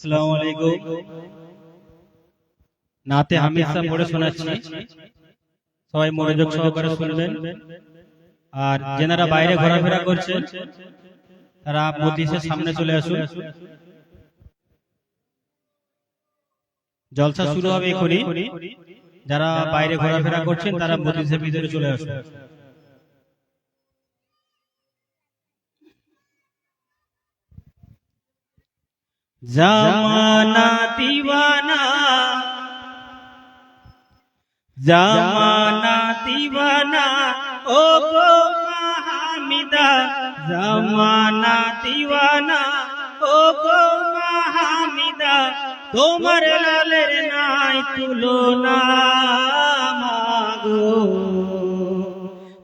আসসালামু আলাইকুম। নাতে হামিদ সাহেব পড়ে শোনাচ্ছি, সবাই মনোযোগ সহকারে শুনবেন। আর যারা বাইরে ঘোরাফেরা করছেন তারা মজলিসের সামনে চলে আসুন। জলসা শুরু হবে এখনই। যারা বাইরে ঘোরাফেরা করছেন তারা মজলিসের ভিতরে চলে আসুন। জামানা দিওয়ানা, জামানা দিওয়ানা, ও গো হামিদা, জামানা দিওয়ানা, ও গো হামিদা, তোমার লালের নাই তুলনা মাগো,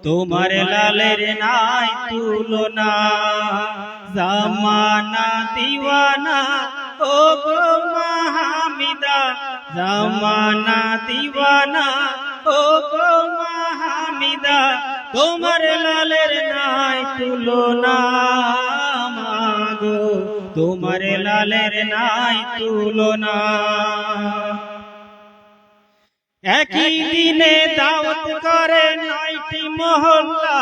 তোমার লালের নাই তুলনা। জামানা দিওয়ানা, ও গো হামিদা, জামানা দিওয়ানা, ও গো হামিদা, তোমার লালের নাই তুলনা মাগো, তোমার লালের নাই তুলনা। একই দিনে দাওয়াত করে 9টি মহল্লা,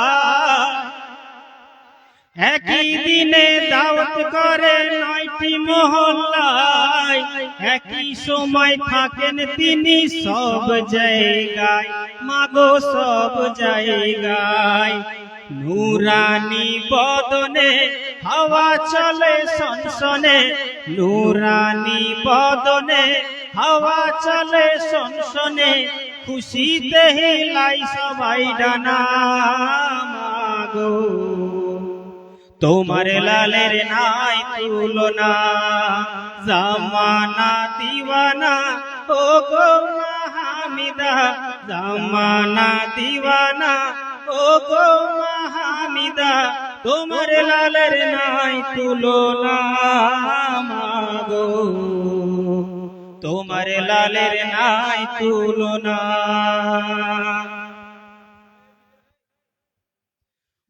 একই দিনে দাওয়াত করে 9টি মহল্লায়, একই সময় থাকেন তিনি সব জায়গায় মাগো, সব জায়গায়। নূরানি বদনে হাওয়া চলে সনসনে, নূরানি বদনে হাওয়া চলে সনসনে, খুশিতে হিলাই সবাই ডানা মাগো, তোমার লালের নাই তুলনা। জামানা দিওয়ানা, ও গো হামিদা, জামানা দিওয়ানা, ও গো হামিদা, তোমার লালের নাই তুলনা মাগো, তোমার লালের নাই তুলনা।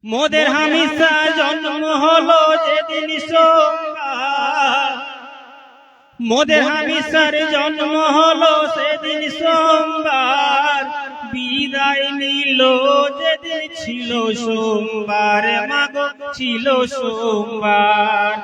মোদের হামিদা জন্ম হলো যেদিন সোমবার, মোদের হামিদার জন্ম হলো সেদিন সোমবার, বিদায় নিল যেদিন ছিল সোমবার মাগো, ছিল সোমবার।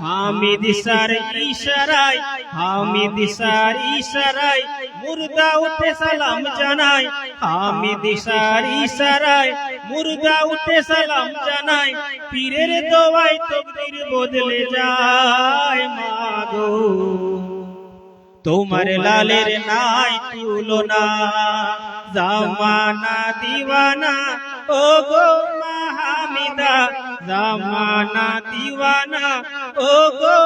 হামিদ স্যার ইশারায়, হামিদ স্যার ইশারায়, মুর্দা উঠে সালাম জানায়, হামিদ স্যার ইশারায়, মুর্দা উঠে সালাম জানায়, পীরের দোয়ায় তকদীর বদলে যায় মাগো, তোমার লালের নাই তুলনা। জামানা দিওয়ানা, ও গো হামিদা, জামানা দিওয়ানা, ও গো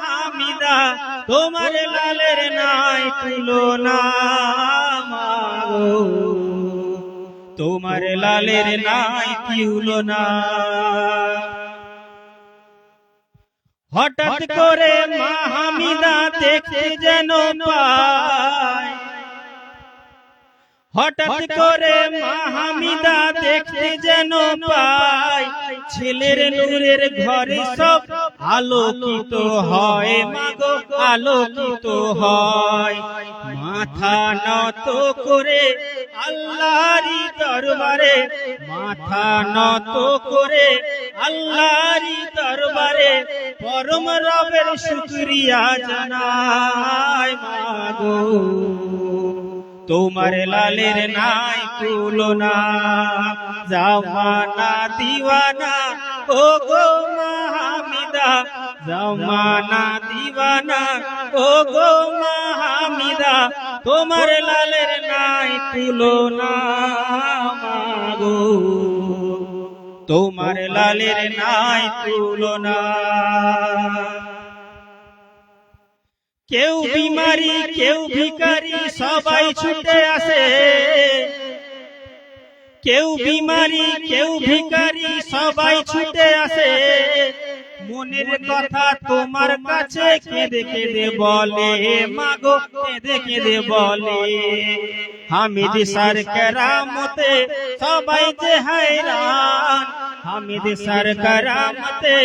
হামিদা, তোমার লালের নাই তুলনা মাগো, তোমার লালের নাই তুলনা। হঠাৎ করে মা হামিদা দেখতে যেন পায়, হঠাৎ করে মা হামিদা দেখতে যেন পায়, ছেলের নূরের ঘরে সব আলোকিত হয় মাগো, আলোকিত হয়। মাথা নত করে আল্লাহরই দরবারে, মাথা নত করে আল্লাহরই দরবারে, পরম রবের শুকরিয়া জানায় মাগো, তোমার লালের নাই তুলনা। জামানা দিওয়ানা, ও গো হামিদা, জামানা দিওয়ানা, ও গো হামিদা, তোমার লালের নাই তুলনা মাগো, তোমার লালের নাই তুলনা। কেউ বিমারি, কেউ ভিখারি, সবাই ছুটে আসে, কেউ বিমারি, কেউ ভিখারি, সবাই ছুটে আসে, মনের কথা তোমার কাছে কেঁদে কেঁদে বলে মাগো, কেঁদে কেঁদে বলে। হামিদ স্যার কেরামতে সবাই যে হায়রান, হামিদ স্যার কেরামতে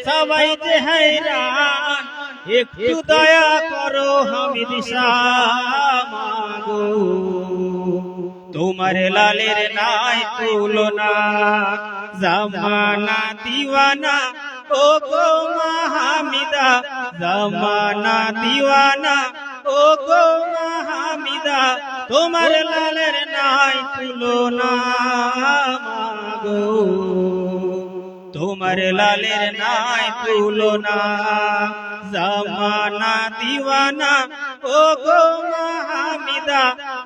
সবাই যে হায়রান, একটু দয়া করো হামিদ শাহ মাগো তোমার লালের নাই তুলনা জামানা দিওয়ানা ও গো হামিদা জামানা দিওয়ানা ও গো হামিদা তোমার লালের নাই তুলনা মাগো তোমার লালের নাই তুলনা জামানা দিওয়ানা ও গো হামিদা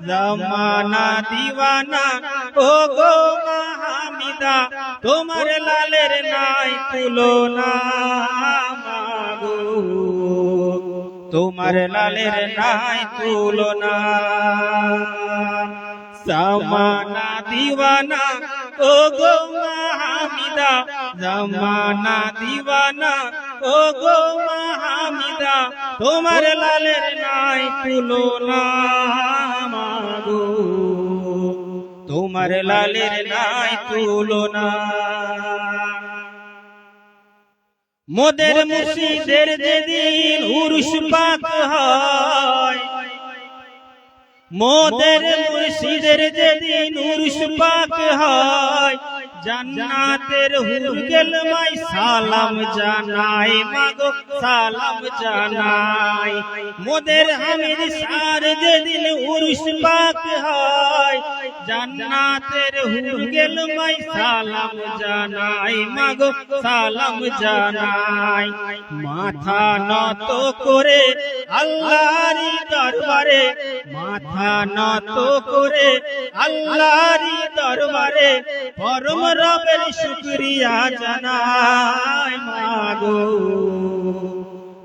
জামানা দিওয়ানা ও গো হামিদা তোমার লালের নাই তুলনা মাগো তোমার লালের নাই তুলনা জামানা দিওয়ানা ও গো হামিদা জামানা দিওয়ানা ও গো হামিদা তোমার লালের নাই তুলনা মাগো তোমার লালের নাই তুলনা মোদের মুর্শিদের যেদিন উরুস পাক হয় মোদের মুর্শিদের যেদিন উরুস পাক হয় জান্নাতের হুরগেল মাই সালাম জানাই মাগো সালাম জানাই মোদের হামিদ সার যেদিন উরুস পাক হয় জান্নাতের হুরগেল মাই সালাম জানাই মাগো সালাম জানাই মাথা নত করে আল্লাহরই দরবারে মাথা নত করে আল্লাহরই দরবারে পরম রবের শুকরিয়া জানাই মাগো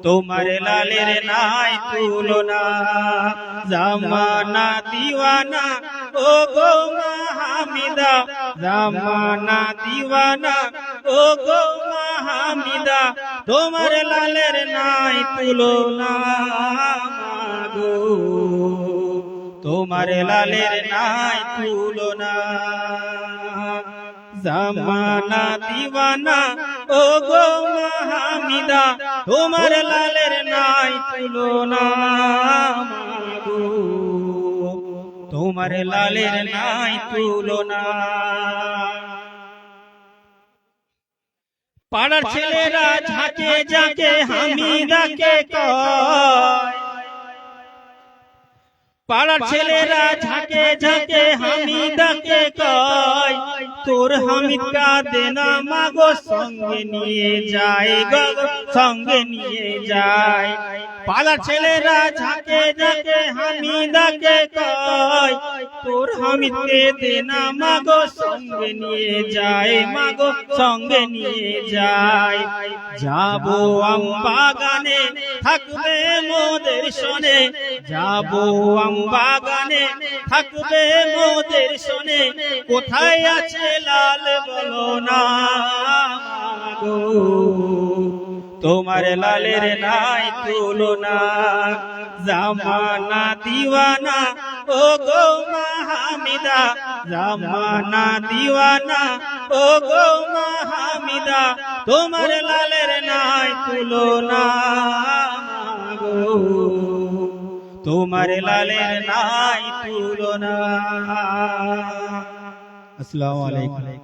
তোমার লালের নাই তুলনা জামানা দিওয়ানা ও গো হামিদা জামানা দিওয়ানা ও গো হামিদা তোমার লালের নাই তুলনা মাগো তোমার লালের নাই তুলনা জামানা দিওয়ানা ও গো হামিদা তোমার লালের নাই তুলনা মাগো তোমার লালের নাই তুলনা পাড়ার ছেলেরা ঝাঁকে ঝাঁকে হামিদাকে কয় পাড়ার ছেলেরা ঝাঁকে ঝাঁকে হামিদাকে কয় তোর হামিদ কাঁদে না মাগো সঙ্গে নিয়ে যায় গো সঙ্গে নিয়ে যায় পাড়ার ছেলেরা ঝাঁকে ঝাঁকে হামিদাকে কয় তোর হামিদকে দে না মাগো সঙ্গে নিয়ে যায় মাগো সঙ্গে নিয়ে যায় যাবো আম বাগানে থাকবে মোদের শোনে যাবো আম বাগানে থাকবে মোদের শোনে কোথায় আছে লাল বলো না মাগো তোমার লালের নাই তুলনা জামানা দিওয়ানা ও গো হামিদা জামানা দিওয়ানা ও গো হামিদা তোমার লালের নাই তুলনা মাগো তোমার লালের নাই তুলনা আসসালামু আলাইকুম।